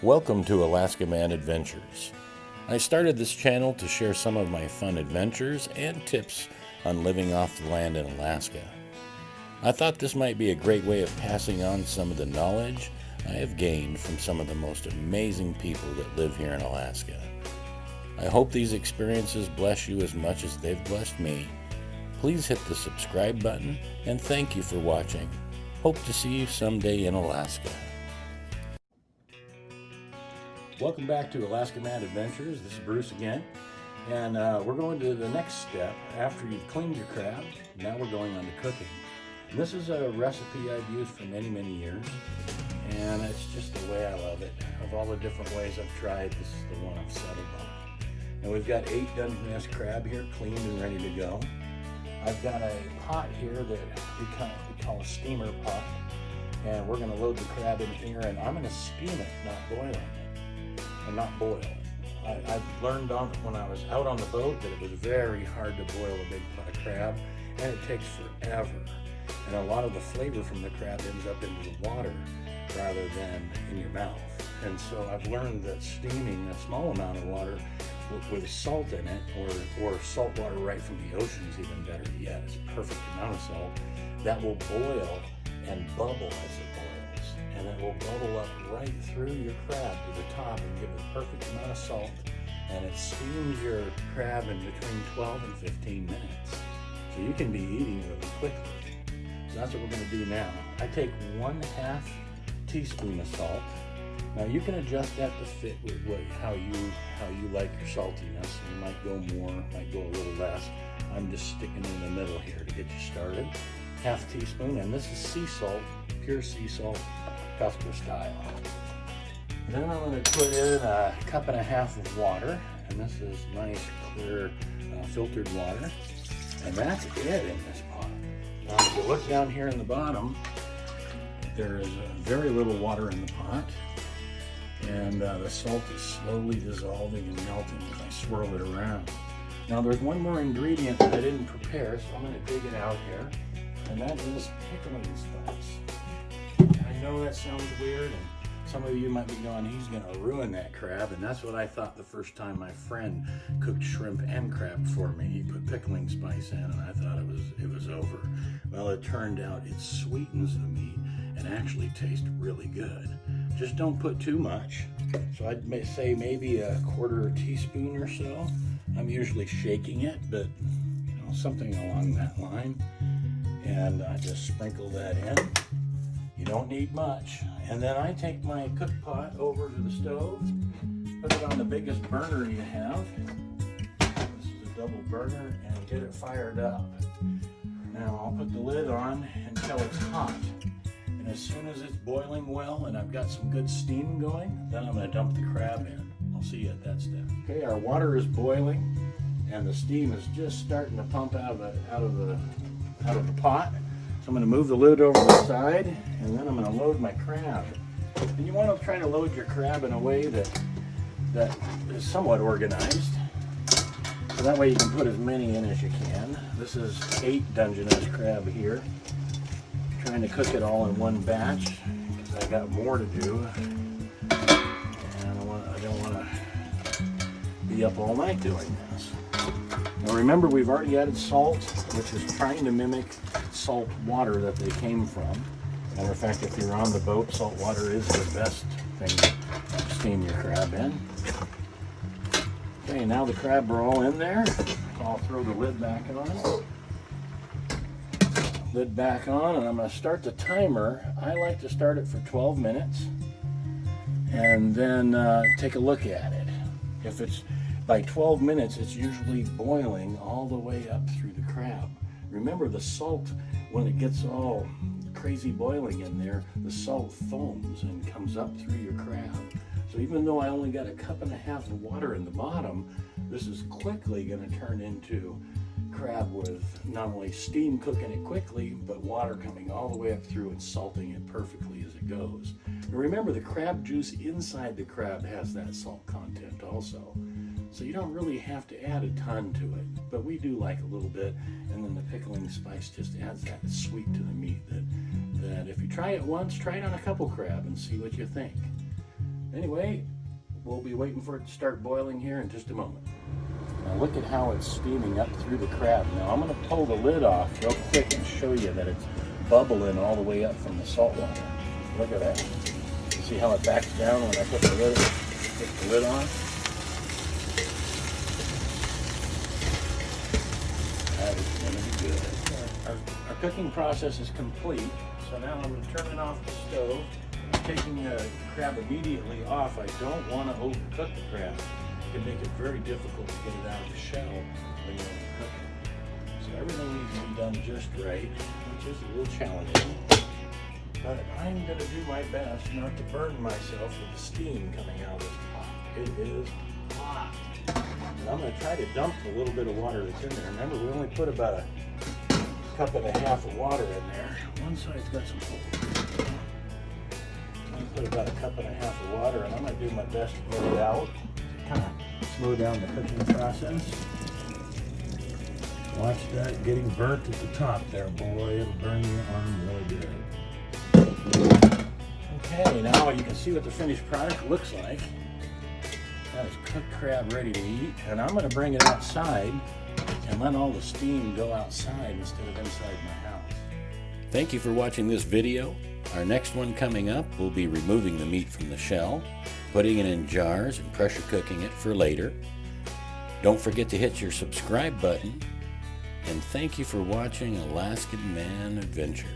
Welcome to Alaska Man Adventures. I started this channel to share some of my fun adventures and tips on living off the land in Alaska. I thought this might be a great way of passing on some of the knowledge I have gained from some of the most amazing people that live here in Alaska. I hope these experiences bless you as much as they've blessed me. Please hit the subscribe button and thank you for watching. Hope to see you someday in Alaska. Welcome back to Alaska Man Adventures. This is Bruce again, and we're going to the next step. After you've cleaned your crab, now we're going on to cooking. And this is a recipe I've used for many years, and it's just the way I love it. Of all the different ways I've tried, this is the one I've settled on. Now we've got 8 Dungeness crab here, cleaned and ready to go. I've got a pot here that we call a steamer pot, and we're going to load the crab in here, and I'm going to steam it, not boil it. And not boil. I've learned when I was out on the boat that it was very hard to boil a big pot of crab, and it takes forever. And a lot of the flavor from the crab ends up into the water rather than in your mouth. And so I've learned that steaming a small amount of water with salt in it, or salt water right from the ocean is even better yet. It's a perfect amount of salt that will boil and bubble as it boils. And it will bubble up right through your crab to the top and give it the perfect amount of salt. And it steams your crab in between 12 and 15 minutes. So you can be eating really quickly. So that's what we're going to do now. I take 1/2 teaspoon of salt. Now you can adjust that to fit with how you like your saltiness. You might go more, might go a little less. I'm just sticking in the middle here to get you started. 1/2 teaspoon, and this is sea salt, pure sea salt, Costco style. Then I'm going to put in 1.5 cups of water, and this is nice, clear, filtered water. And that's it in this pot. Now, if you look down here in the bottom, there is very little water in the pot, and the salt is slowly dissolving and melting as I swirl it around. Now, there's one more ingredient that I didn't prepare, so I'm going to dig it out here, and that is pickling spice. I know that sounds weird, and some of you might be going, he's going to ruin that crab, and that's what I thought the first time my friend cooked shrimp and crab for me. He put pickling spice in, and I thought it was over. Well, it turned out it sweetens the meat and actually tastes really good. Just don't put too much. So I'd say maybe 1/4 teaspoon or so. I'm usually shaking it, but something along that line. And I just sprinkle that in. You don't need much. And then I take my cook pot over to the stove, put it on the biggest burner you have. This is a double burner, and get it fired up. Now I'll put the lid on until it's hot. And as soon as it's boiling well and I've got some good steam going, then I'm going to dump the crab in. I'll see you at that step. Okay, our water is boiling, and the steam is just starting to pump out of the pot. So I'm going to move the lid over the side, and then I'm going to load my crab. And you want to try to load your crab in a way that is somewhat organized. So that way you can put as many in as you can. This is 8 Dungeness crab here. I'm trying to cook it all in one batch because I got more to do. And I don't want to be up all night doing this. Now remember, we've already added salt, which is trying to mimic salt water that they came from. Matter of fact, if you're on the boat, salt water is the best thing to steam your crab in. Okay, now the crab are all in there. I'll throw the lid back on. Lid back on, and I'm going to start the timer. I like to start it for 12 minutes, and then take a look at it. If it's by 12 minutes, it's usually boiling all the way up through the crab. Remember, the salt, when it gets all crazy boiling in there, the salt foams and comes up through your crab. So even though I only got 1.5 cups of water in the bottom, this is quickly going to turn into crab with not only steam cooking it quickly, but water coming all the way up through and salting it perfectly as it goes. And remember, the crab juice inside the crab has that salt content also. So you don't really have to add a ton to it, but we do like a little bit, and then the pickling spice just adds that sweet to the meat that if you try it once, try it on a couple crab and see what you think. Anyway, we'll be waiting for it to start boiling here in just a moment. Now look at how it's steaming up through the crab. Now I'm going to pull the lid off real quick and show you that it's bubbling all the way up from the salt water. Look at that. You see how it backs down when I put the lid on? That is going to be good. Our cooking process is complete, so now I'm going to turn it off the stove. I'm taking the crab immediately off. I don't want to overcook the crab. It can make it very difficult to get it out of the shell when you overcook it. So everything needs to be done just right, which is a little challenging. But I'm going to do my best not to burn myself with the steam coming out of this pot. It is hot. And I'm going to try to dump the little bit of water that's in there. Remember, we only put about a cup and a half of water in there. One side's got some holes. I'm going to put about a cup and a half of water, and I'm going to do my best to get it out. Kind of slow down the cooking process. Watch that getting burnt at the top there, boy. It'll burn your arm really good. Okay, now you can see what the finished product looks like. That is cooked crab ready to eat, and I'm going to bring it outside and let all the steam go outside instead of inside my house. Thank you for watching this video. Our next one coming up will be removing the meat from the shell, putting it in jars and pressure cooking it for later. Don't forget to hit your subscribe button, and thank you for watching Alaskan Man Adventures.